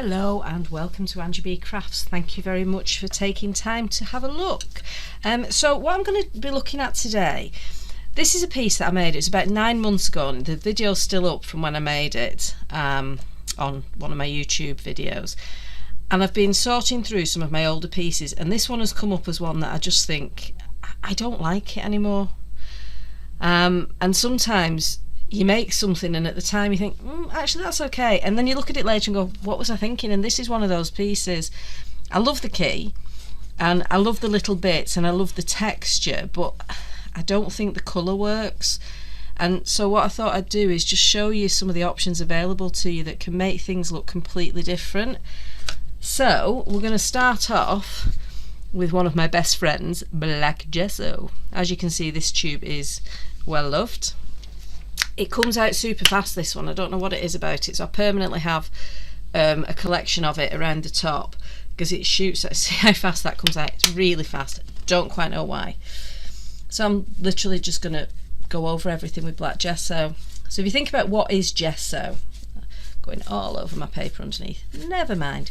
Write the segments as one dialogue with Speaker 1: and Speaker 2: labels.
Speaker 1: Hello and welcome to Angie B Crafts. Thank you very much for taking time to have a look. So what I'm going to be looking at today, this is a piece that I made. It's about 9 months ago and the video's still up from when I made it on one of my YouTube videos. And I've been sorting through some of my older pieces and this one has come up as one that I just think, I don't like it anymore. And sometimes you make something and at the time you think, actually that's okay, and then you look at it later and go, what was I thinking? And this is one of those pieces. I love the key and I love the little bits and I love the texture, but I don't think the colour works. And so what I thought I'd do is just show you some of the options available to you that can make things look completely different. So we're going to start off with one of my best friends, black gesso. As you can see, this tube is well loved. It comes out super fast, this one. I don't know what it is about it, so I permanently have a collection of it around the top because it shoots. See how fast that comes out. It's really fast. Don't quite know why. So I'm literally just going to go over everything with black gesso. So if you think about what is gesso, going all over my paper underneath, never mind.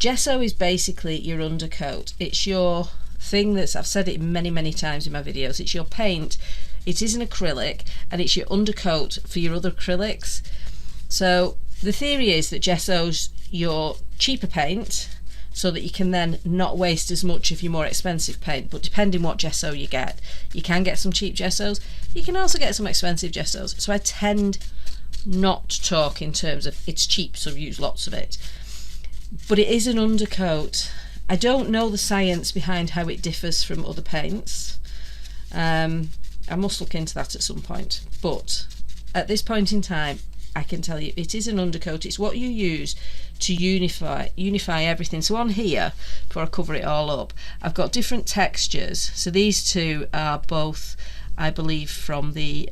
Speaker 1: Gesso is basically your undercoat. It's your thing that's, I've said it many times in my videos, it's your paint. It is an acrylic and it's your undercoat for your other acrylics. So the theory is that gesso's your cheaper paint so that you can then not waste as much of your more expensive paint, but depending what gesso you get. You can get some cheap gessos, you can also get some expensive gessos. So I tend not to talk in terms of it's cheap so use lots of it. But it is an undercoat. I don't know the science behind how it differs from other paints. I must look into that at some point, but at this point in time I can tell you it is an undercoat. It's what you use to unify everything. So on here, before I cover it all up, I've got different textures. So these two are both, I believe, from the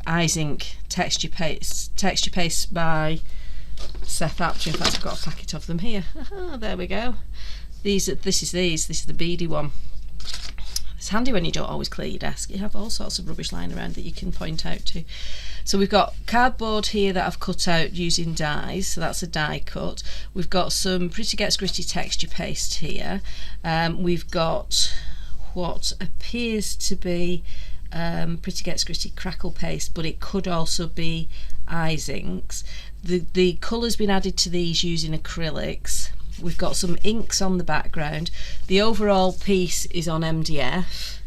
Speaker 1: Eyes Ink texture paste by Seth Apter. In fact, I've got a packet of them here. There we go. This is the beady one. It's handy when you don't always clear your desk. You have all sorts of rubbish lying around that you can point out to. So we've got cardboard here that I've cut out using dies, so that's a die cut. We've got some Pretty Gets Gritty texture paste here. We've got what appears to be Pretty Gets Gritty crackle paste, but it could also be Eyes Inks. The colour's been added to these using acrylics. We've got some inks on the background. The overall piece is on MDF.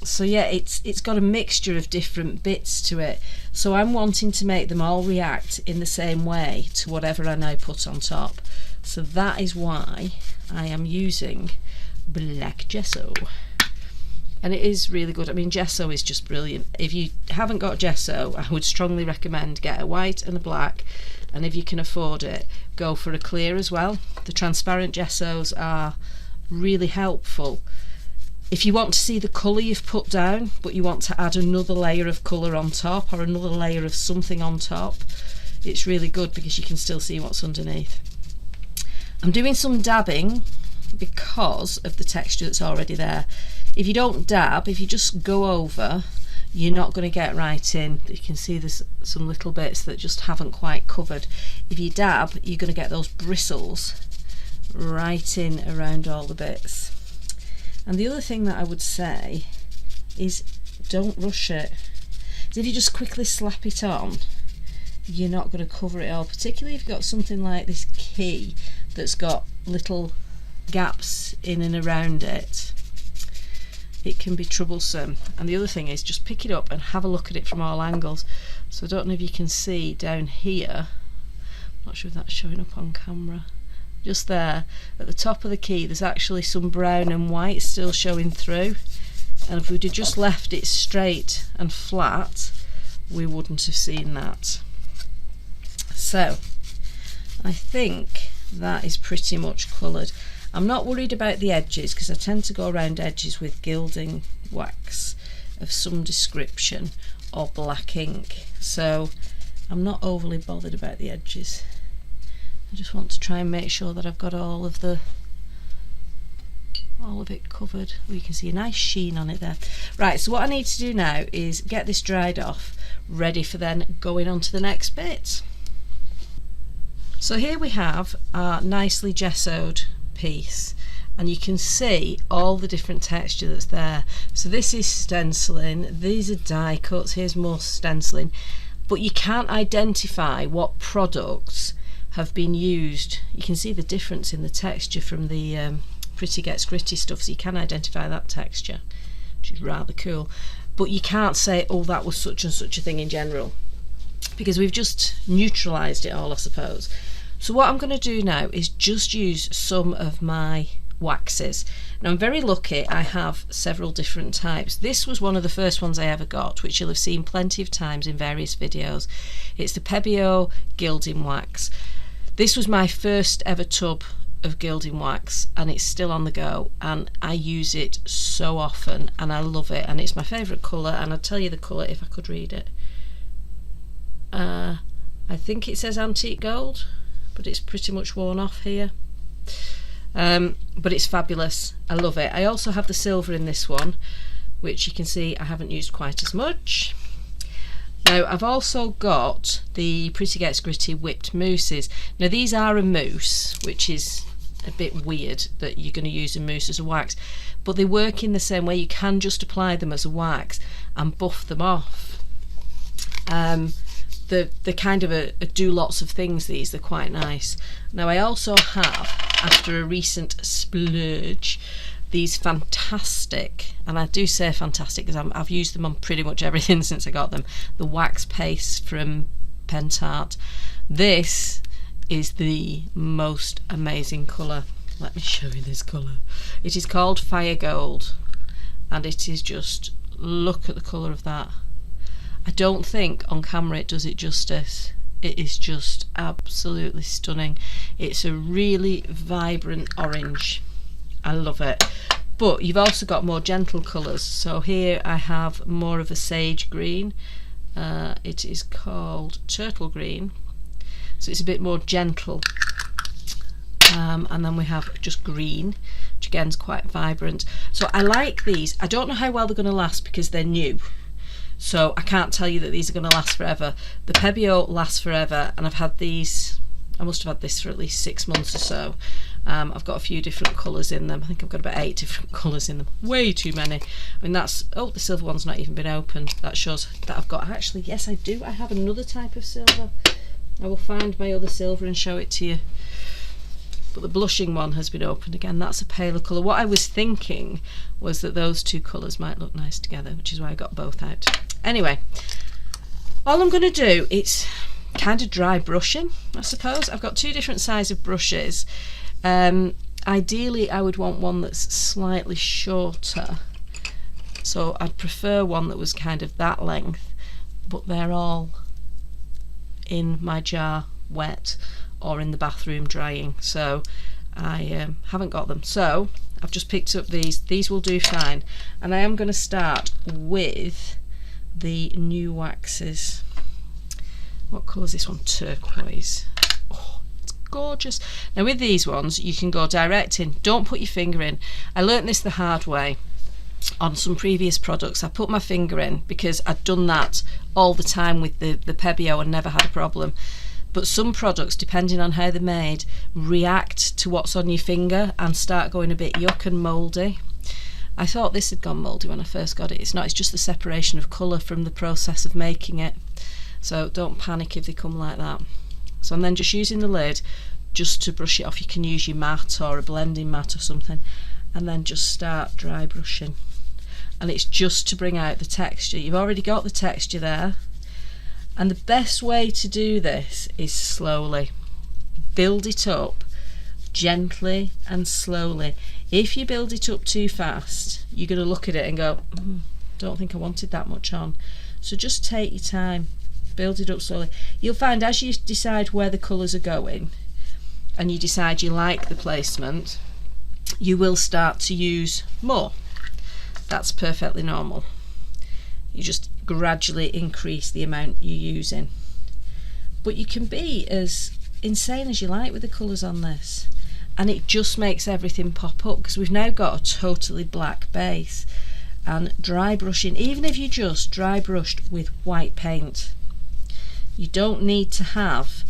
Speaker 1: So yeah, it's got a mixture of different bits to it. So I'm wanting to make them all react in the same way to whatever I now put on top. So that is why I am using black gesso. And it is really good. I mean, gesso is just brilliant. If you haven't got gesso, I would strongly recommend get a white and a black. And if you can afford it, go for a clear as well. The transparent gessos are really helpful. If you want to see the colour you've put down, but you want to add another layer of colour on top or another layer of something on top, it's really good because you can still see what's underneath. I'm doing some dabbing because of the texture that's already there. If you don't dab, if you just go over, you're not going to get right in. You can see there's some little bits that just haven't quite covered. If you dab, you're going to get those bristles right in around all the bits. And the other thing that I would say is don't rush it. If you just quickly slap it on, you're not going to cover it all, particularly if you've got something like this key that's got little gaps in and around it. It can be troublesome. And the other thing is just pick it up and have a look at it from all angles. So I don't know if you can see down here, I'm not sure if that's showing up on camera, just there at the top of the key there's actually some brown and white still showing through, and if we'd have just left it straight and flat we wouldn't have seen that. So I think that is pretty much coloured. I'm not worried about the edges because I tend to go around edges with gilding wax of some description or black ink, so I'm not overly bothered about the edges. I just want to try and make sure that I've got all of it covered. Oh, you can see a nice sheen on it there. Right, so what I need to do now is get this dried off, ready for then going on to the next bit. So here we have our nicely gessoed piece, and you can see all the different texture that's there. So this is stenciling, these are die cuts, here's more stenciling, but you can't identify what products have been used. You can see the difference in the texture from the Pretty Gets Gritty stuff, so you can identify that texture, which is rather cool. But you can't say, oh, that was such and such a thing in general, because we've just neutralised it all, I suppose. So what I'm going to do now is just use some of my waxes. Now I'm very lucky, I have several different types. This was one of the first ones I ever got, which you'll have seen plenty of times in various videos. It's the Pebeo gilding wax. This was my first ever tub of gilding wax, and it's still on the go, and I use it so often and I love it, and it's my favourite colour. And I'll tell you the colour if I could read it. I think it says antique gold, but it's pretty much worn off here. But it's fabulous, I love it. I also have the silver in this one, which you can see I haven't used quite as much. Now I've also got the Pretty Gets Gritty whipped mousses. Now these are a mousse, which is a bit weird that you're going to use a mousse as a wax, but they work in the same way. You can just apply them as a wax and buff them off. They're kind of a do lots of things, these, they're quite nice. Now I also have, after a recent splurge, these fantastic, and I do say fantastic because I've used them on pretty much everything since I got them, the wax paste from Pentart. This is the most amazing colour. Let me show you this colour. It is called Fire Gold, and it is just, look at the colour of that. I don't think on camera it does it justice. It is just absolutely stunning. It's a really vibrant orange. I love it. But you've also got more gentle colours. So here I have more of a sage green. It is called turtle green. So it's a bit more gentle. And then we have just green, which again is quite vibrant. So I like these. I don't know how well they're going to last because they're new. So I can't tell you that these are going to last forever. The Pebeo lasts forever, and I've had these, I must have had this for at least 6 months or so. I've got a few different colours in them. I think I've got about 8 different colours in them. Way too many. I mean, that's, oh, the silver one's not even been opened. That shows that I've got, actually, yes I do. I have another type of silver. I will find my other silver and show it to you. But the blushing one has been opened again. That's a paler colour. What I was thinking was that those two colours might look nice together, which is why I got both out. Anyway, all I'm going to do is kind of dry brushing, I suppose. I've got 2 different sizes of brushes. Ideally I would want one that's slightly shorter, so I'd prefer one that was kind of that length, but they're all in my jar wet or in the bathroom drying, so I haven't got them. So I've just picked up these will do fine, and I am going to start with the new waxes. What colour is this one? Turquoise. Oh, it's gorgeous. Now with these ones you can go direct in, don't put your finger in. I learnt this the hard way on some previous products. I put my finger in because I'd done that all the time with the Pebeo and never had a problem. But some products, depending on how they're made, react to what's on your finger and start going a bit yuck and mouldy. I thought this had gone mouldy when I first got it. It's not, it's just the separation of colour from the process of making it. So don't panic if they come like that. So I'm then just using the lid just to brush it off. You can use your mat or a blending mat or something, and then just start dry brushing. And it's just to bring out the texture. You've already got the texture there. And the best way to do this is slowly. Build it up gently and slowly. If you build it up too fast, you're going to look at it and go, don't think I wanted that much on. So just take your time, build it up slowly. You'll find as you decide where the colours are going and you decide you like the placement, you will start to use more. That's perfectly normal. You just gradually increase the amount you're using. But you can be as insane as you like with the colours on this, and it just makes everything pop up because we've now got a totally black base. And dry brushing, even if you just dry brushed with white paint, you don't need to have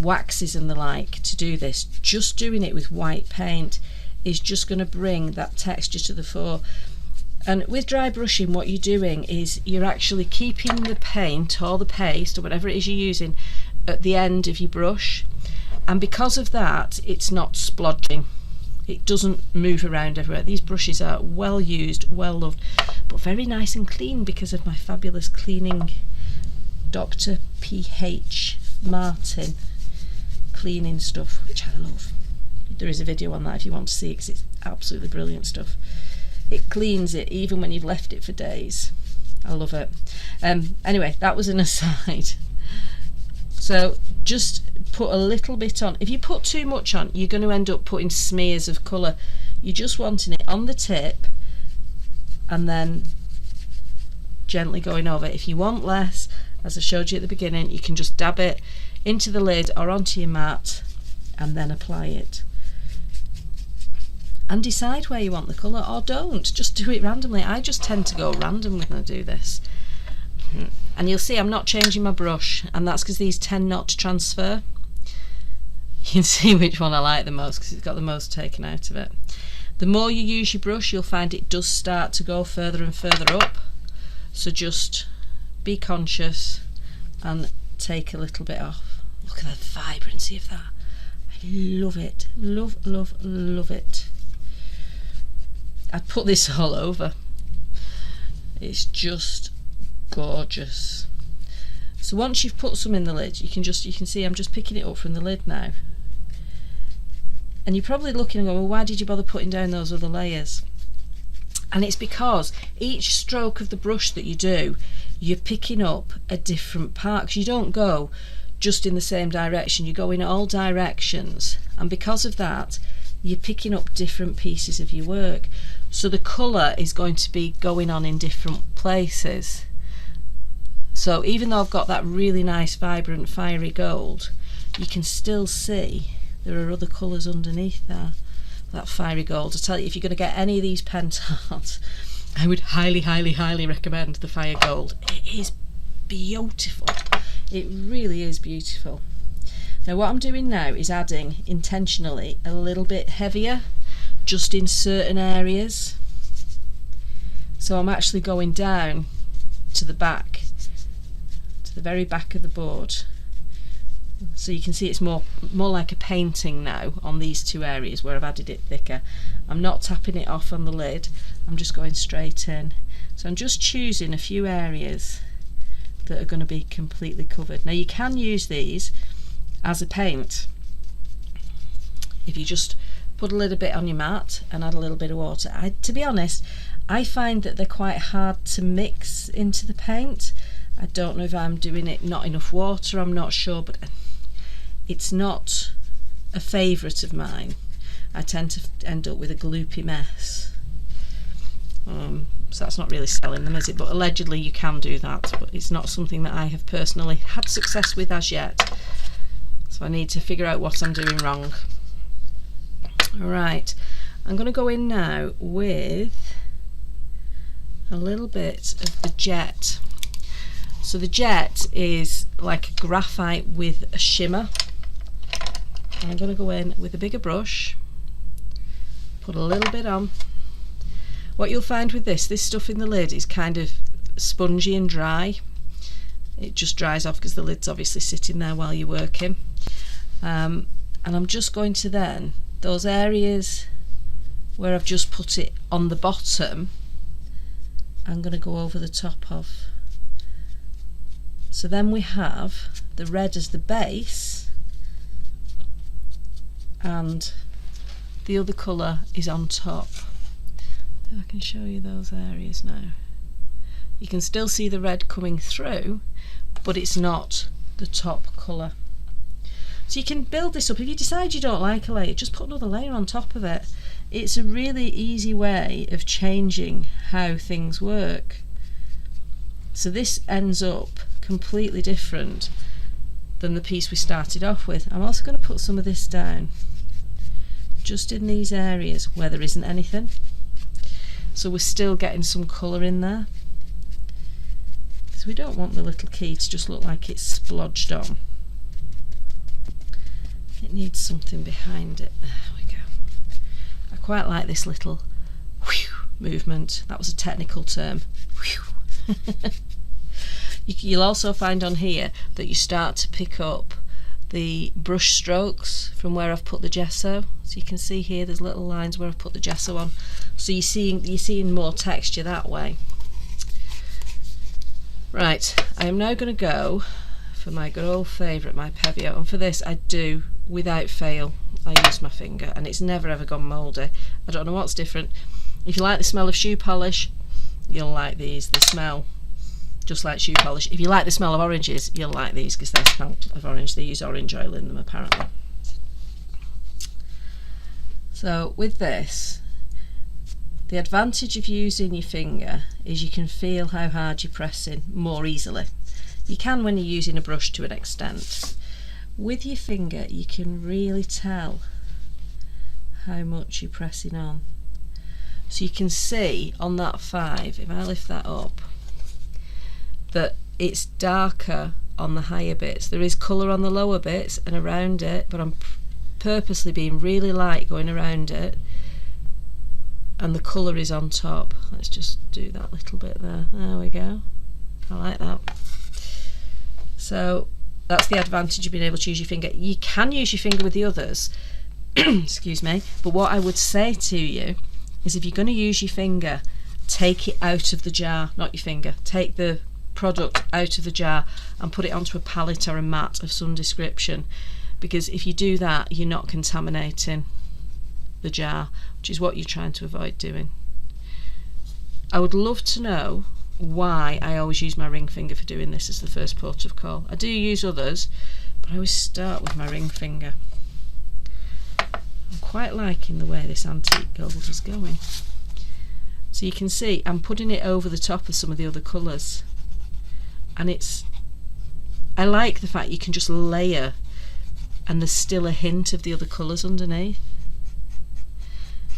Speaker 1: waxes and the like to do this. Just doing it with white paint is just going to bring that texture to the fore. And with dry brushing, what you're doing is you're actually keeping the paint or the paste or whatever it is you're using at the end of your brush, and because of that it's not splodging. It doesn't move around everywhere. These brushes are well used, well loved, but very nice and clean because of my fabulous cleaning Dr. P.H. Martin cleaning stuff, which I love. There is a video on that if you want to see it, because it's absolutely brilliant stuff. It cleans it even when you've left it for days. I love it. Anyway, that was an aside. So just put a little bit on. If you put too much on, you're going to end up putting smears of colour. You're just wanting it on the tip and then gently going over. If you want less, as I showed you at the beginning, you can just dab it into the lid or onto your mat and then apply it. And decide where you want the colour, or don't, just do it randomly. I just tend to go random when I do this. And you'll see I'm not changing my brush, and that's because these tend not to transfer. You can see which one I like the most because it's got the most taken out of it. The more you use your brush, you'll find it does start to go further and further up, so just be conscious and take a little bit off. Look at the vibrancy of that. I love it, love, love, love it. I'd put this all over. It's just gorgeous. So once you've put some in the lid, you can see I'm just picking it up from the lid now. And you're probably looking and going, well, why did you bother putting down those other layers? And it's because each stroke of the brush that you do, you're picking up a different part, because you don't go just in the same direction, you go in all directions, and because of that you're picking up different pieces of your work. So the colour is going to be going on in different places. So even though I've got that really nice vibrant fiery gold, you can still see there are other colours underneath there. That fiery gold. I tell you, if you're going to get any of these Pentart, I would highly, highly, highly recommend the fire gold. It is beautiful. It really is beautiful. Now what I'm doing now is adding intentionally a little bit heavier just in certain areas. So I'm actually going down to the back, to the very back of the board. So you can see it's more like a painting now on these two areas where I've added it thicker. I'm not tapping it off on the lid, I'm just going straight in. So I'm just choosing a few areas that are going to be completely covered. Now you can use these as a paint if you just put a little bit on your mat and add a little bit of water. To be honest, I find that they're quite hard to mix into the paint. I don't know if I'm doing it not enough water, I'm not sure, but it's not a favourite of mine. I tend to end up with a gloopy mess. So that's not really selling them, is it? But allegedly you can do that, but it's not something that I have personally had success with as yet. So I need to figure out what I'm doing wrong. Right, I'm going to go in now with a little bit of the jet. So the jet is like a graphite with a shimmer. And I'm going to go in with a bigger brush, put a little bit on. What you'll find with this stuff in the lid is kind of spongy and dry. It just dries off because the lid's obviously sitting there while you're working. And I'm just going to then, those areas where I've just put it on the bottom, I'm going to go over the top of. So then we have the red as the base, and the other colour is on top. So I can show you those areas now. You can still see the red coming through, but it's not the top colour. So you can build this up. If you decide you don't like a layer, just put another layer on top of it. It's a really easy way of changing how things work. So this ends up completely different than the piece we started off with. I'm also going to put some of this down just in these areas where there isn't anything, so we're still getting some colour in there, because we don't want the little key to just look like it's splodged on. it needs something behind it. There we go. I quite like this little whew movement. That was a technical term. Whew. You'll also find on here that you start to pick up the brush strokes from where I've put the gesso. So you can see here there's little lines where I've put the gesso on. So you're seeing more texture that way. Right, I am now going to go for my good old favourite, my Pebeo, and for this I do, without fail, I use my finger, and it's never ever gone mouldy. I don't know what's different. If you like the smell of shoe polish, you'll like these. They smell just like shoe polish. If you like the smell of oranges, you'll like these because they smell of orange. They use orange oil in them apparently. So with this, the advantage of using your finger is you can feel how hard you're pressing more easily. You can when you're using a brush to an extent. With your finger you can really tell how much you're pressing on. So you can see on that 5, if I lift that up, that it's darker on the higher bits. There is colour on the lower bits and around it, but I'm purposely being really light going around it, and the colour is on top. Let's just do that little bit there. There we go. I like that. So that's the advantage of being able to use your finger. You can use your finger with the others, excuse me, but what I would say to you is if you're going to use your finger, take it out of the jar, not your finger. Take the product out of the jar and put it onto a palette or a mat of some description, because if you do that you're not contaminating the jar, which is what you're trying to avoid doing. I would love to know why I always use my ring finger for doing this as the first port of call. I do use others, but I always start with my ring finger. I'm quite liking the way this antique gold is going. So you can see I'm putting it over the top of some of the other colours, and I like the fact you can just layer and there's still a hint of the other colours underneath.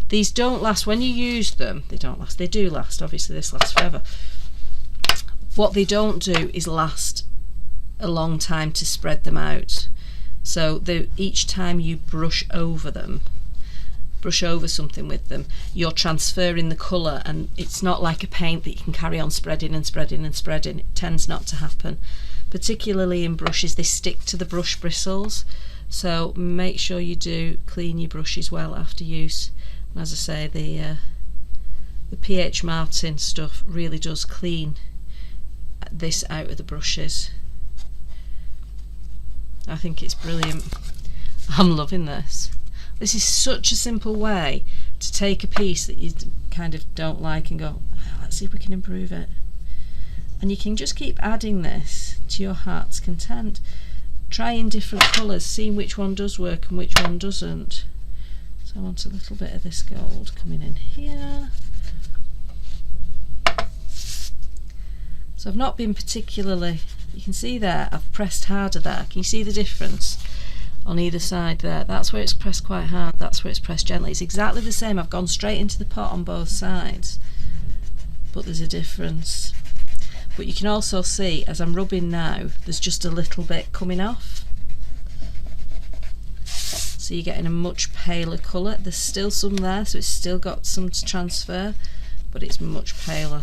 Speaker 1: These don't last when you use them. They don't last. They do last. Obviously this lasts forever. What they don't do is last a long time to spread them out. So each time you brush over something with them, you're transferring the colour, and it's not like a paint that you can carry on spreading and spreading and spreading. It tends not to happen. Particularly in brushes, they stick to the brush bristles, so make sure you do clean your brushes well after use. And as I say, the PH Martin stuff really does clean this out of the brushes. I think it's brilliant. I'm loving this. This is such a simple way to take a piece that you kind of don't like and go, oh, let's see if we can improve it. And you can just keep adding this to your heart's content, trying different colours, seeing which one does work and which one doesn't. So I want a little bit of this gold coming in here. So I've not been particularly, you can see there, I've pressed harder there. Can you see the difference on either side there? That's where it's pressed quite hard, that's where it's pressed gently. It's exactly the same. I've gone straight into the pot on both sides, but there's a difference. But you can also see as I'm rubbing now, there's just a little bit coming off. So you're getting a much paler colour. There's still some there, so it's still got some to transfer, but it's much paler.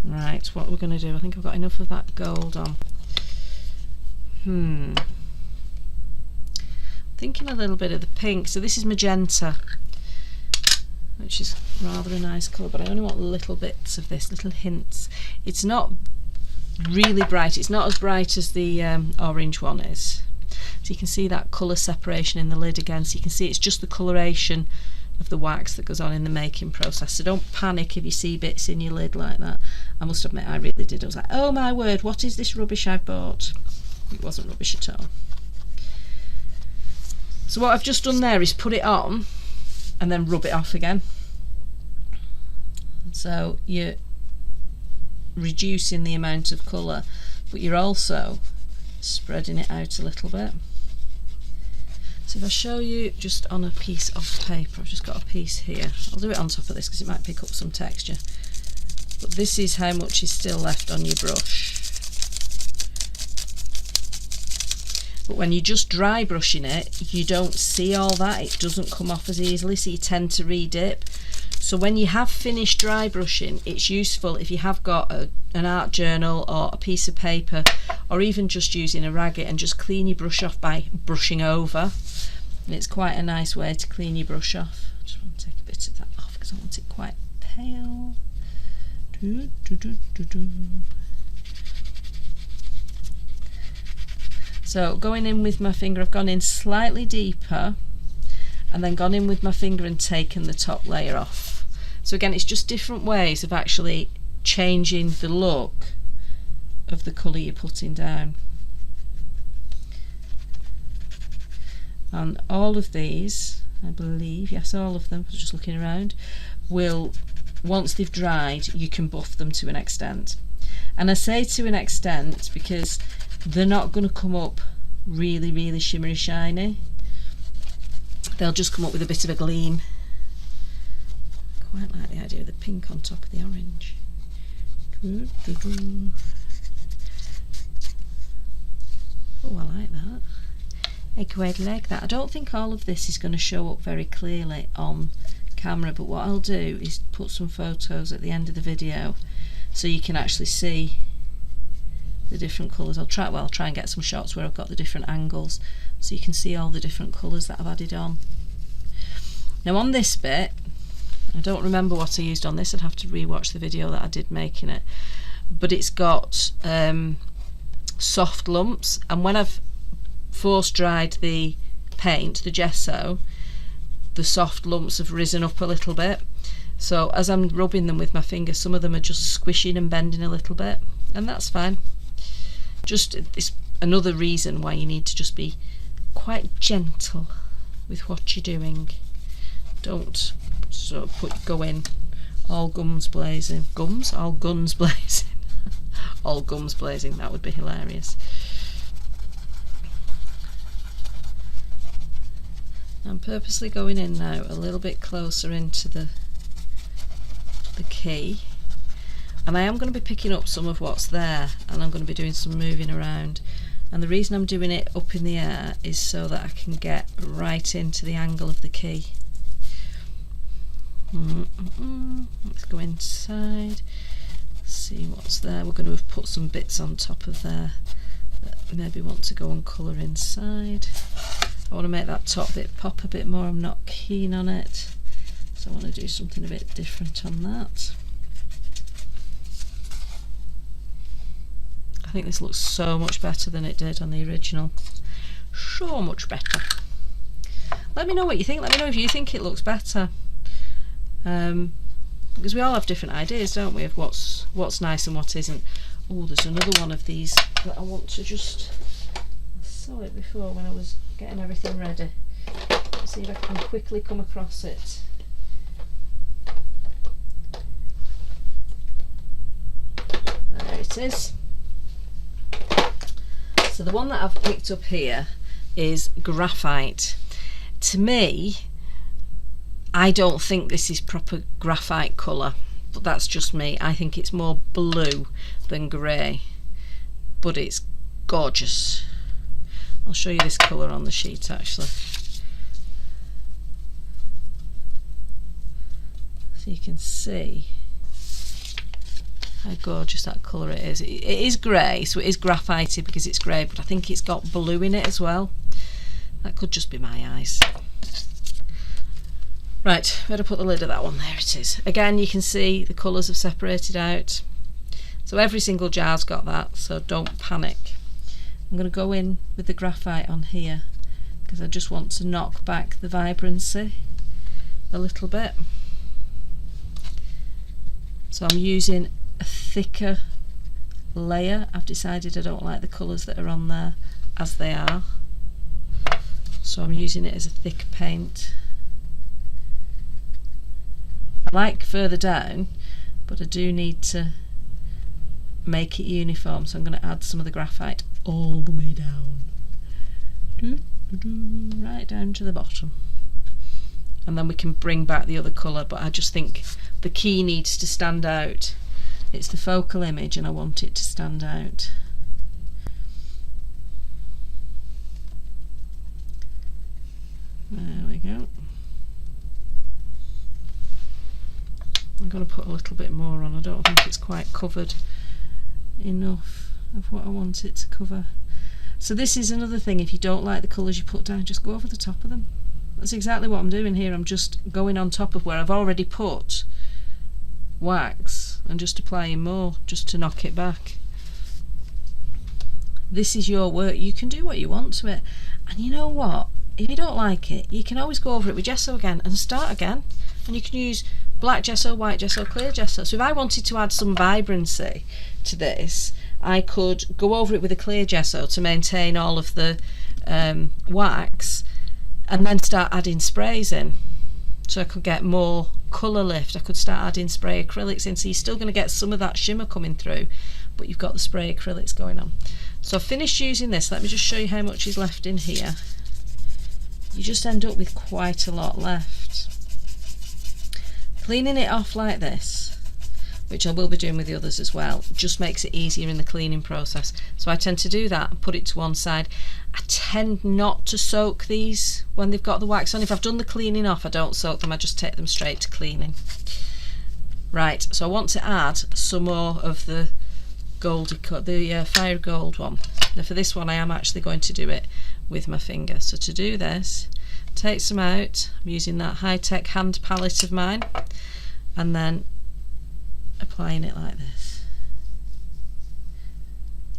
Speaker 1: Right, what we're going to do, I think I've got enough of that gold on. Thinking a little bit of the pink. So this is magenta, which is rather a nice colour, but I only want little bits of this, little hints. It's not really bright, it's not as bright as the orange one is. So you can see that colour separation in the lid again, so you can see it's just the coloration of the wax that goes on in the making process. So don't panic if you see bits in your lid like that. I must admit I really did. I was like, oh my word, what is this rubbish I've bought? It wasn't rubbish at all. So what I've just done there is put it on and then rub it off again. So you're reducing the amount of colour, but you're also spreading it out a little bit. So if I show you just on a piece of paper, I've just got a piece here. I'll do it on top of this because it might pick up some texture. But this is how much is still left on your brush. But when you're just dry brushing it, you don't see all that. It doesn't come off as easily, so you tend to re-dip. So when you have finished dry brushing, it's useful if you have got an art journal or a piece of paper, or even just using a ragget, and just clean your brush off by brushing over. And it's quite a nice way to clean your brush off. I just want to take a bit of that off because I want it quite pale. So going in with my finger, I've gone in slightly deeper and then gone in with my finger and taken the top layer off. So again, it's just different ways of actually changing the look of the colour you're putting down. And all of these, I believe, yes, all of them, I was just looking around, will, once they've dried, you can buff them to an extent. And I say to an extent because they're not going to come up really, really shimmery shiny. They'll just come up with a bit of a gleam. Quite like the idea of the pink on top of the orange. Oh, I like that. I quite like that. I don't think all of this is going to show up very clearly on camera, but what I'll do is put some photos at the end of the video so you can actually see the different colours. I'll try and get some shots where I've got the different angles so you can see all the different colours that I've added on. Now on this bit, I don't remember what I used on this, I'd have to re-watch the video that I did making it, but it's got soft lumps, and when I've force dried the paint, the gesso, the soft lumps have risen up a little bit. So as I'm rubbing them with my finger, some of them are just squishing and bending a little bit, and that's fine. Just it's another reason why you need to just be quite gentle with what you're doing. Don't sort of go in all guns blazing. All guns blazing. All gums blazing, that would be hilarious. I'm purposely going in now a little bit closer into the key, and I am going to be picking up some of what's there, and I'm going to be doing some moving around, and the reason I'm doing it up in the air is so that I can get right into the angle of the key. Let's go inside, see what's there. We're going to have put some bits on top of there that maybe want to go and colour inside. I want to make that top bit pop a bit more. I'm not keen on it, so I want to do something a bit different on that. I think this looks so much better than it did on the original. So much better. Let me know what you think. Let me know if you think it looks better. Because we all have different ideas, don't we, of what's nice and what isn't. Oh, there's another one of these that I want to just... I saw it before when I was getting everything ready. Let's see if I can quickly come across it. There it is. So the one that I've picked up here is Graphite. To me, I don't think this is proper graphite colour, but that's just me. I think it's more blue than grey, but it's gorgeous. I'll show you this colour on the sheet actually, so you can see how gorgeous that colour it is. It is grey, so it is graphite because it's grey, but I think it's got blue in it as well. That could just be my eyes. Right, better put the lid of that one. There it is. Again, you can see the colours have separated out. So every single jar's got that, so don't panic. I'm going to go in with the graphite on here because I just want to knock back the vibrancy a little bit. So I'm using a thicker layer. I've decided I don't like the colours that are on there as they are, so I'm using it as a thick paint. I like further down, but I do need to make it uniform, so I'm going to add some of the graphite all the way down, right down to the bottom, and then we can bring back the other colour. But I just think the key needs to stand out. It's the focal image and I want it to stand out. There we go. I'm going to put a little bit more on. I don't think it's quite covered enough of what I want it to cover. So this is another thing, if you don't like the colours you put down, just go over the top of them. That's exactly what I'm doing here. I'm just going on top of where I've already put wax and just applying more just to knock it back. This is your work. You can do what you want to it. And you know what? If you don't like it, you can always go over it with gesso again and start again. And you can use black gesso, white gesso, clear gesso. So if I wanted to add some vibrancy to this, I could go over it with a clear gesso to maintain all of the wax, and then start adding sprays in. So I could get more colour lift. I could start adding spray acrylics in. So you're still going to get some of that shimmer coming through, but you've got the spray acrylics going on. So I've finished using this. Let me just show you how much is left in here. You just end up with quite a lot left. Cleaning it off like this, which I will be doing with the others as well, just makes it easier in the cleaning process. So I tend to do that and put it to one side. I tend not to soak these when they've got the wax on. If I've done the cleaning off, I don't soak them, I just take them straight to cleaning. Right, so I want to add some more of the fire gold one. Now for this one I am actually going to do it with my finger. So to do this, take some out. I'm using that high-tech hand palette of mine, and then applying it like this.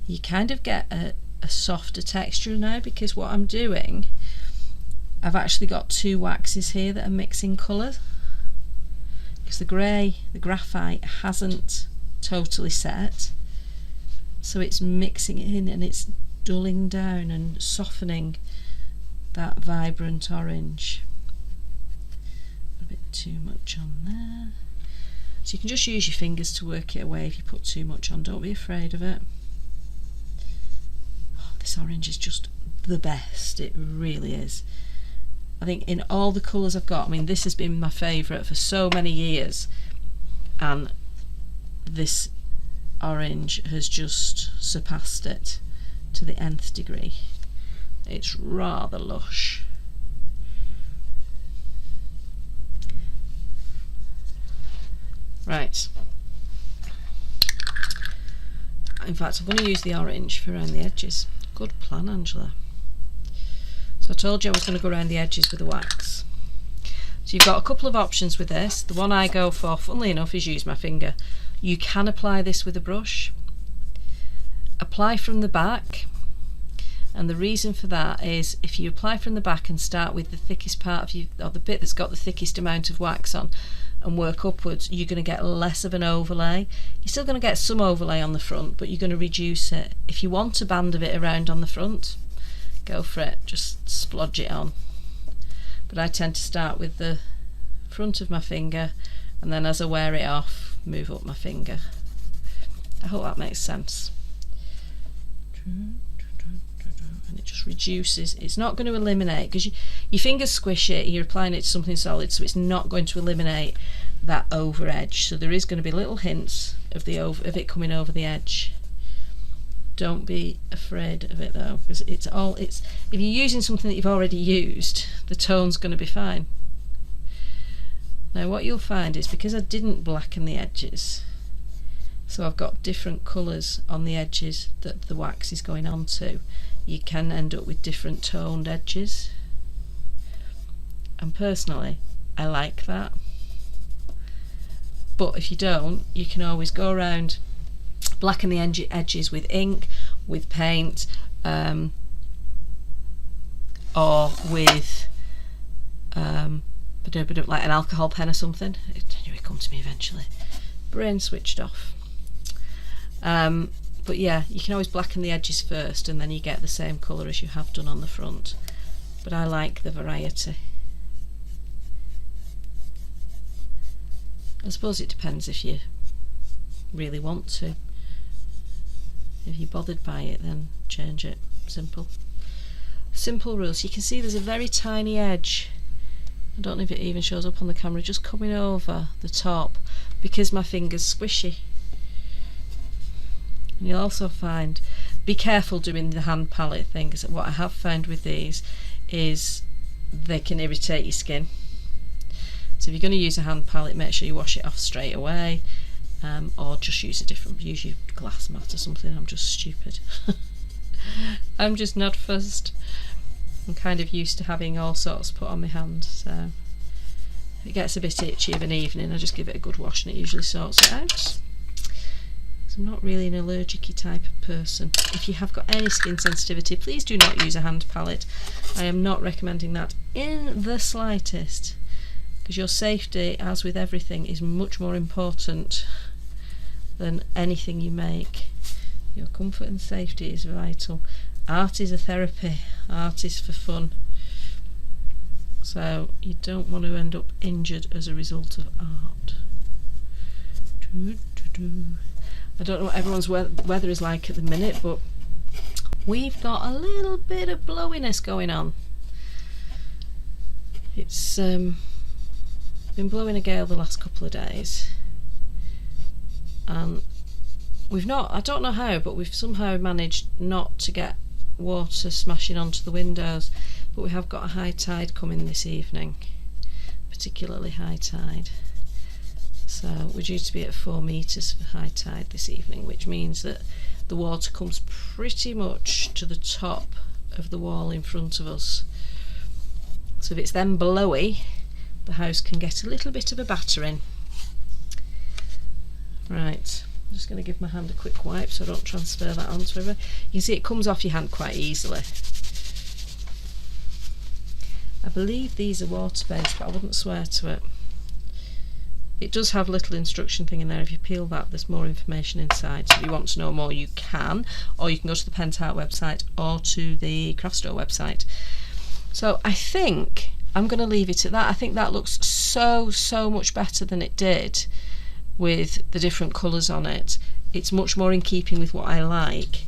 Speaker 1: You kind of get a softer texture now, because what I'm doing, I've actually got two waxes here that are mixing colours, because the grey, the graphite, hasn't totally set, so it's mixing it in and it's dulling down and softening that vibrant orange. A bit too much on there. So you can just use your fingers to work it away if you put too much on. Don't be afraid of it. Oh, this orange is just the best. It really is. I think in all the colours I've got, I mean, this has been my favourite for so many years, and this orange has just surpassed it to the nth degree. It's rather lush. Right. In fact, I'm going to use the orange for around the edges. Good plan, Angela. So I told you I was going to go around the edges with the wax. So you've got a couple of options with this. The one I go for, funnily enough, is use my finger. You can apply this with a brush. Apply from the back. And the reason for that is, if you apply from the back and start with the thickest part of you, or the bit that's got the thickest amount of wax on, and work upwards, you're going to get less of an overlay. You're still going to get some overlay on the front, but you're going to reduce it. If you want a band of it around on the front, go for it, just splodge it on. But I tend to start with the front of my finger, and then as I wear it off, move up my finger. I hope that makes sense. And it just reduces. It's not going to eliminate, because your fingers squish it, you're applying it to something solid, so it's not going to eliminate that over edge. So there is going to be little hints of it coming over the edge. Don't be afraid of it though, because if you're using something that you've already used, the tone's going to be fine. Now what you'll find is, because I didn't blacken the edges, so I've got different colours on the edges that the wax is going on to, you can end up with different toned edges, and personally I like that. But if you don't, you can always go around, blacken the edges with ink, with paint, or with like an alcohol pen or something. It will come to me eventually. Brain switched off. But yeah, you can always blacken the edges first, and then you get the same colour as you have done on the front. But I like the variety. I suppose it depends if you really want to. If you're bothered by it, then change it. Simple rules. You can see there's a very tiny edge. I don't know if it even shows up on the camera, just coming over the top, because my finger's squishy. And you'll also find, be careful doing the hand palette thing, because what I have found with these is they can irritate your skin. So if you're going to use a hand palette, make sure you wash it off straight away, or just use your glass mat or something. I'm just stupid. I'm just not fussed. I'm kind of used to having all sorts put on my hand, so if it gets a bit itchy of an evening, I just give it a good wash and it usually sorts it out. I'm not really an allergic-y type of person. If you have got any skin sensitivity, please do not use a hand palette. I am not recommending that in the slightest, because your safety, as with everything, is much more important than anything you make. Your comfort and safety is vital. Art is a therapy. Art is for fun. So you don't want to end up injured as a result of art. I don't know what everyone's weather is like at the minute, but we've got a little bit of blowiness going on. It's been blowing a gale the last couple of days, and we've not, I don't know how, but we've somehow managed not to get water smashing onto the windows, but we have got a high tide coming this evening, particularly high tide. So we're due to be at 4 metres for high tide this evening, which means that the water comes pretty much to the top of the wall in front of us. So if it's then blowy, the house can get a little bit of a battering. Right, I'm just going to give my hand a quick wipe so I don't transfer that onto everything. You can see it comes off your hand quite easily. I believe these are water-based, but I wouldn't swear to it. It does have a little instruction thing in there. If you peel that, there's more information inside. So if you want to know more, you can, or you can go to the Pentart website or to the craft store website. So I think I'm going to leave it at that. I think that looks so much better than it did with the different colours on it. It's much more in keeping with what I like,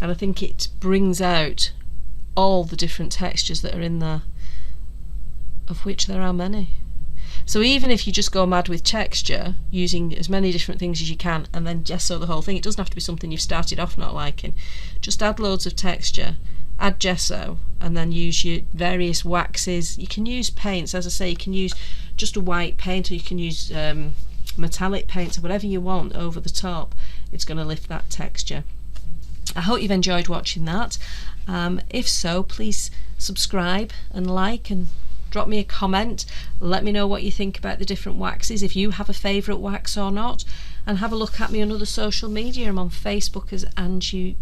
Speaker 1: and I think it brings out all the different textures that are in there, of which there are many. So even if you just go mad with texture, using as many different things as you can, and then gesso the whole thing, it doesn't have to be something you've started off not liking. Just add loads of texture, add gesso, and then use your various waxes. You can use paints, as I say, you can use just a white paint, or you can use metallic paints, or whatever you want over the top. It's going to lift that texture. I hope you've enjoyed watching that. If so, please subscribe and like, and drop me a comment. Let me know what you think about the different waxes, if you have a favourite wax or not, and have a look at me on other social media. I'm on Facebook as Angie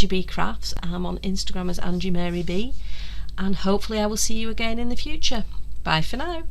Speaker 1: B Crafts. I'm on Instagram as Angie Mary B, and hopefully I will see you again in the future. Bye for now.